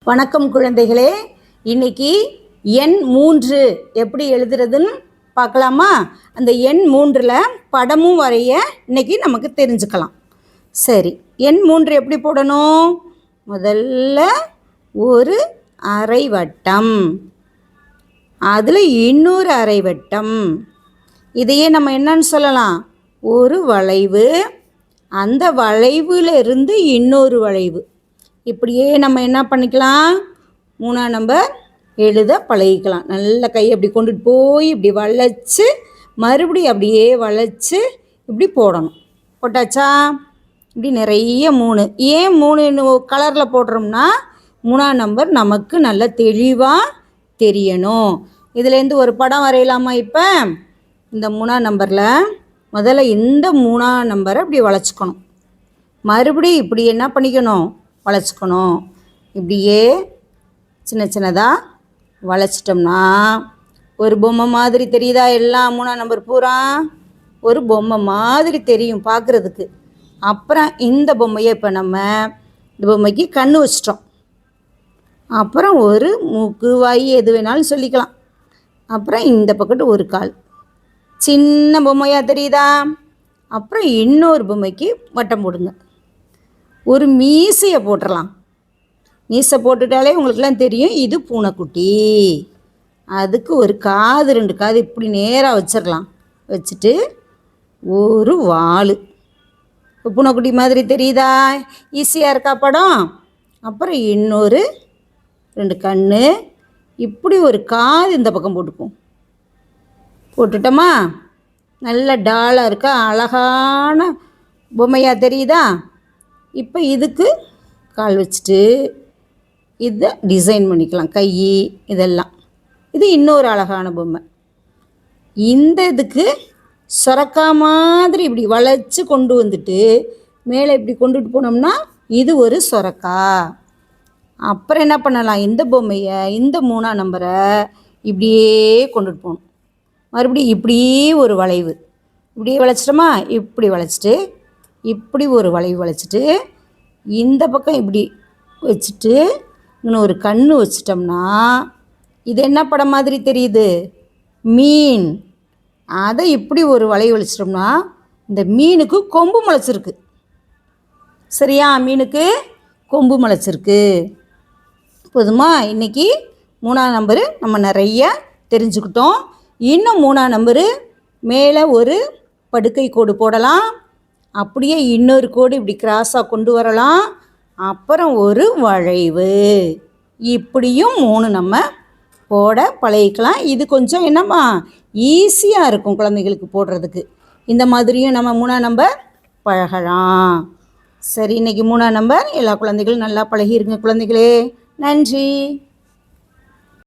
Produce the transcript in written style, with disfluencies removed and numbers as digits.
வணக்கம் குழந்தைகளே. இன்னைக்கு எண் 3 எப்படி எழுதுறதுன்னு பார்க்கலாமா? அந்த எண் 3ல் படமும் வரைய இன்னைக்கு நமக்கு தெரிஞ்சுக்கலாம். சரி, எண் 3 எப்படி போடணும்? முதல்ல ஒரு அரை வட்டம், அதில் இன்னொரு அரை வட்டம். இதையே நம்ம என்னன்னு சொல்லலாம்? ஒரு வளைவு, அந்த வளைவில் இருந்து இன்னொரு வளைவு. இப்படியே நம்ம என்ன பண்ணிக்கலாம்? 3ஆம் நம்பர் எழுத பழகிக்கலாம். நல்ல கையை அப்படி கொண்டுட்டு போய் இப்படி வளைச்சு மறுபடியும் அப்படியே வளைச்சு இப்படி போடணும். போட்டாச்சா? இப்படி நிறைய 3. ஏன் 3 கலரில் போடுறோம்னா 3ஆம் நம்பர் நமக்கு நல்ல தெளிவாக தெரியணும். இதுலேருந்து ஒரு படம் வரையலாமா? இப்போ இந்த 3ஆம் நம்பரில் முதல்ல இந்த 3ஆம் நம்பரை இப்படி வளைச்சிக்கணும். மறுபடியும் இப்படி என்ன பண்ணிக்கணும்? வளைச்சிக்கணும். இப்படியே சின்ன சின்னதாக வளைச்சிட்டோம்னா ஒரு பொம்மை மாதிரி தெரியுதா? எல்லாம் 3ஆம் நம்பர் பூரா ஒரு பொம்மை மாதிரி தெரியும் பார்க்குறதுக்கு. அப்புறம் இந்த பொம்மையை இப்போ நம்ம இந்த பொம்மைக்கு கண் வச்சிட்டோம். அப்புறம் ஒரு மூக்கு, வாய் எது வேணாலும் சொல்லிக்கலாம். அப்புறம் இந்த பக்கத்து ஒரு கால், சின்ன பொம்மையாக தெரியுதா? அப்புறம் இன்னொரு பொம்மைக்கு வட்டம் போடுங்க. ஒரு மீசையை போட்டுடலாம். மீசை போட்டுட்டாலே உங்களுக்குலாம் தெரியும் இது பூனைக்குட்டி. அதுக்கு ஒரு காது, 2 காது இப்படி நேராக வச்சிடலாம். வச்சுட்டு ஒரு வால், பூனைக்குட்டி மாதிரி தெரியுதா? ஈஸியாக இருக்கா படம்? அப்புறம் இன்னொரு 2 கண், இப்படி ஒரு காது இந்த பக்கம் போட்டுக்குவோம். போட்டுட்டோமா? நல்ல டாலாக இருக்கா? அழகான பொம்மையாக தெரியுதா? இப்போ இதுக்கு கால் வச்சுட்டு இதை டிசைன் பண்ணிக்கலாம். கை இதெல்லாம். இது இன்னொரு அழகான பொம்மை. இந்த இதுக்கு சொரக்கா மாதிரி இப்படி வளைச்சி கொண்டு வந்துட்டு மேலே இப்படி கொண்டுட்டு போனோம்னா இது ஒரு சொரக்கா. அப்புறம் என்ன பண்ணலாம்? இந்த பொம்மையை, இந்த 3ஆம் நம்பரை இப்படியே கொண்டுட்டு போகணும். மறுபடியும் இப்படியே ஒரு வளைவு, இப்படியே வளைச்சிட்டோமா? இப்படி வளைச்சிட்டு இப்படி ஒரு வளைவு வளைச்சிட்டு இந்த பக்கம் இப்படி வச்சுட்டு இன்னொரு கண் வச்சிட்டோம்னா இது என்ன படம் மாதிரி தெரியுது? மீன். அதை இப்படி ஒரு வளைவு வளைச்சிட்டோம்னா இந்த மீனுக்கு கொம்பு முளைச்சிருக்கு. சரியா? மீனுக்கு கொம்பு முளைச்சிருக்கு. போதுமா? இன்றைக்கி 3ஆம் நம்பரு நம்ம நிறைய தெரிஞ்சுக்கிட்டோம். இன்னும் 3ஆம் நம்பரு மேலே ஒரு படுக்கை கோடு போடலாம். அப்படியே இன்னொரு கோடு இப்படி கிராஸாக கொண்டு வரலாம். அப்புறம் ஒரு வளைவு. இப்படியும் 3 நம்ம போட பழகிக்கலாம். இது கொஞ்சம் என்னம்மா ஈஸியாக இருக்கும் குழந்தைகளுக்கு போடுறதுக்கு. இந்த மாதிரியும் நம்ம 3ஆம் நம்பர் பழகலாம். சரி, இன்றைக்கி 3ஆம் நம்பர் எல்லா குழந்தைகளும் நல்லா பழகிருங்க குழந்தைகளே. நன்றி.